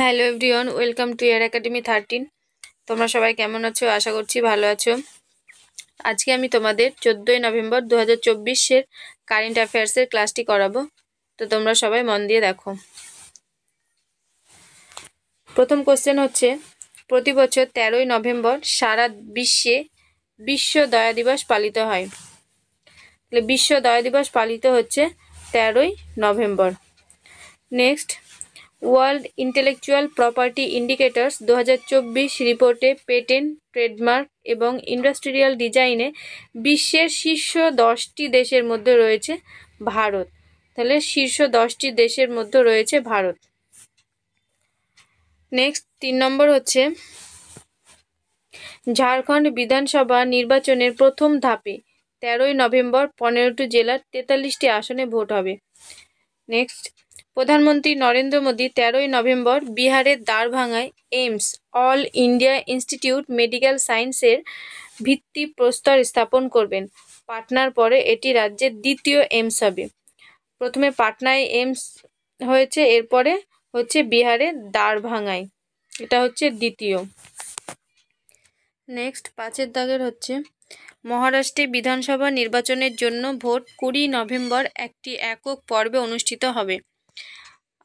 Hello everyone, welcome to air academy 13। তোমরা সবাই কেমন আছো? আশা করছি ভালো আছো। আজকে আমি তোমাদের 14ই নভেম্বর 2024-এর কারেন্ট অ্যাফেয়ার্সের ক্লাসটি করাবো। তো তোমরা সবাই মন দিয়ে দেখো। প্রথম কোশ্চেন হচ্ছে, প্রতি বছর 13ই নভেম্বর সারা বিশ্বে বিশ্ব দয়া দিবস পালিত হয়। তাহলে বিশ্ব দয়া দিবস পালিত হচ্ছে 13ই November. Next, world intellectual property indicators 2024 রিপোর্টে পেটেন্ট, ট্রেডমার্ক এবং ইন্ডাস্ট্রিয়াল ডিজাইনে বিশ্বের শীর্ষ 10টি দেশের মধ্যে রয়েছে ভারত। তাহলে শীর্ষ 10টি দেশের মধ্যে রয়েছে ভারত। নেক্সট 3 নম্বর হচ্ছে, ঝাড়খণ্ড বিধানসভা নির্বাচনের প্রথম ধাপে 13ই নভেম্বর 15টি জেলার 43টি আসনে ভোট হবে। নেক্সট, প্রধানমন্ত্রী নরেন্দ্র মোদী 13ই নভেম্বর বিহারের দ্বারভাঙায় AIIMS all India institute medical সায়েন্সের ভিত্তিপ্রস্তর স্থাপন করবেন। পাটনার পরে এটি রাজ্যের দ্বিতীয় এইমস হবে। প্রথমে পাটনায় এইমস হয়েছে, এরপরে হচ্ছে বিহারের দ্বারভাঙায়, এটা হচ্ছে দ্বিতীয়। নেক্সট 5 দাগের হচ্ছে, মহারাষ্ট্রে বিধানসভা নির্বাচনের জন্য ভোট 20 নভেম্বর একটি একক পর্বে অনুষ্ঠিত হবে।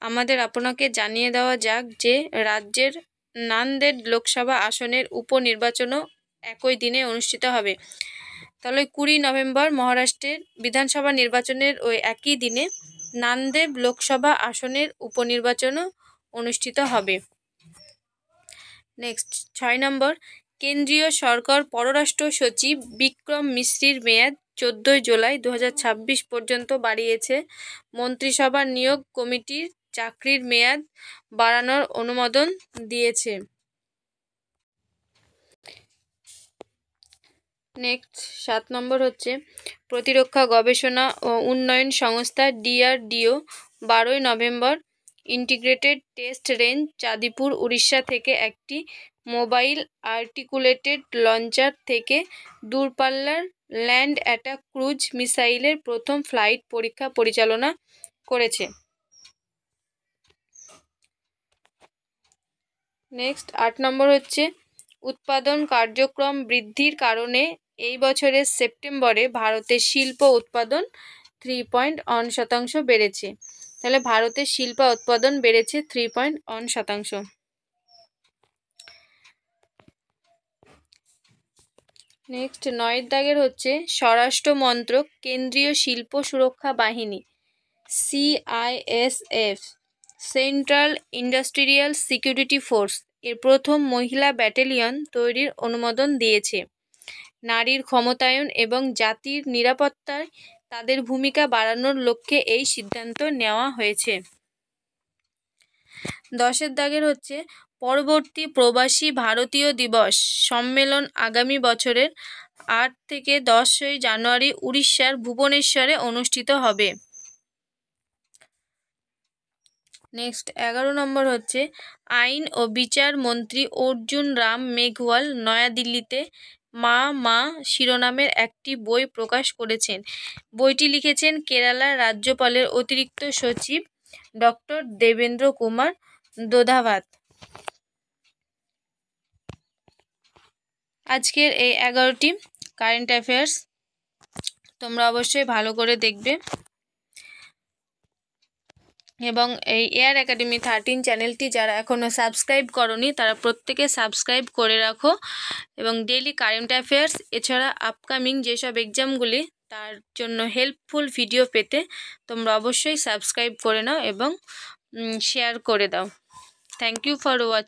আমাদের আপনাকে জানিয়ে দেওয়া যাক যে রাজ্যের নান্দেড লোকসভা আসনের উপনির্বাচনও একই দিনে অনুষ্ঠিত হবে। তাহলে 20 নভেম্বর মহারাষ্ট্রের বিধানসভা নির্বাচনের ওই একই দিনে নান্দেড লোকসভা আসনের উপনির্বাচনও অনুষ্ঠিত হবে। নেক্সট 6 নম্বর, কেন্দ্রীয় সরকার পররাষ্ট্র সচিব বিক্রম মিশ্রির মেয়াদ 14 জুলাই 2026 পর্যন্ত বাড়িয়েছে। মন্ত্রিসভার নিয়োগ কমিটির চাকরির মেয়াদ বাড়ানোর অনুমোদন দিয়েছে। নেক্সট 7 নম্বর হচ্ছে, প্রতিরক্ষা গবেষণা ও উন্নয়ন সংস্থা DRDO 12ই November integrated test range Chandipur Odisha থেকে একটি মোবাইল আর্টিকুলেটেড লঞ্চার থেকে দূরপাল্লার ল্যান্ড অ্যাটাক ক্রুজ মিসাইলের প্রথম ফ্লাইট পরীক্ষা পরিচালনা করেছে। নেক্সট 8 নম্বর হচ্ছে, উৎপাদন কার্যক্রম বৃদ্ধির কারণে এই বছরের সেপ্টেম্বরে ভারতের শিল্প উৎপাদন 3.1% বেড়েছে। তাহলে ভারতের শিল্প উৎপাদন বেড়েছে 3.1%। নেক্সট 9 দাগের হচ্ছে, স্বরাষ্ট্র মন্ত্রক কেন্দ্রীয় শিল্প সুরক্ষা বাহিনী CISF central industrial security force এর প্রথম মহিলা ব্যাটালিয়ন তৈরির অনুমোদন দিয়েছে। নারীর ক্ষমতায়ন এবং জাতির নিরাপত্তায় তাদের ভূমিকা বাড়ানোর লক্ষ্যে এই সিদ্ধান্ত নেওয়া হয়েছে। 10 দাগের হচ্ছে, পরবর্তী প্রবাসী ভারতীয় দিবস সম্মেলন আগামী বছরের 8 থেকে 10 জানুয়ারি উড়িষ্যার ভুবনেশ্বরে অনুষ্ঠিত হবে। নেক্সট 11 নম্বর হচ্ছে, আইন ও বিচার মন্ত্রী অর্জুন রাম মেঘওয়াল নয়াদিল্লিতে মা শিরোনামের একটি বই প্রকাশ করেছেন। বইটি লিখেছেন কেরালার রাজ্যপালের অতিরিক্ত সচিব ডক্টর দেবেন্দ্র কুমার দোধাভাত। আজকের এই 11টি কারেন্ট অ্যাফেয়ার্স তোমরা অবশ্যই ভালো করে দেখবে এবং এই এয়ার একাডেমি 13 চ্যানেলটি যারা এখনও সাবস্ক্রাইব করনি তারা প্রত্যেকে সাবস্ক্রাইব করে রাখো এবং ডেইলি কারেন্ট অ্যাফেয়ার্স এছাড়া আপকামিং যেসব এক্সামগুলি তার জন্য হেল্পফুল ভিডিও পেতে তোমরা অবশ্যই সাবস্ক্রাইব করে নাও এবং শেয়ার করে দাও। Thank you for watching.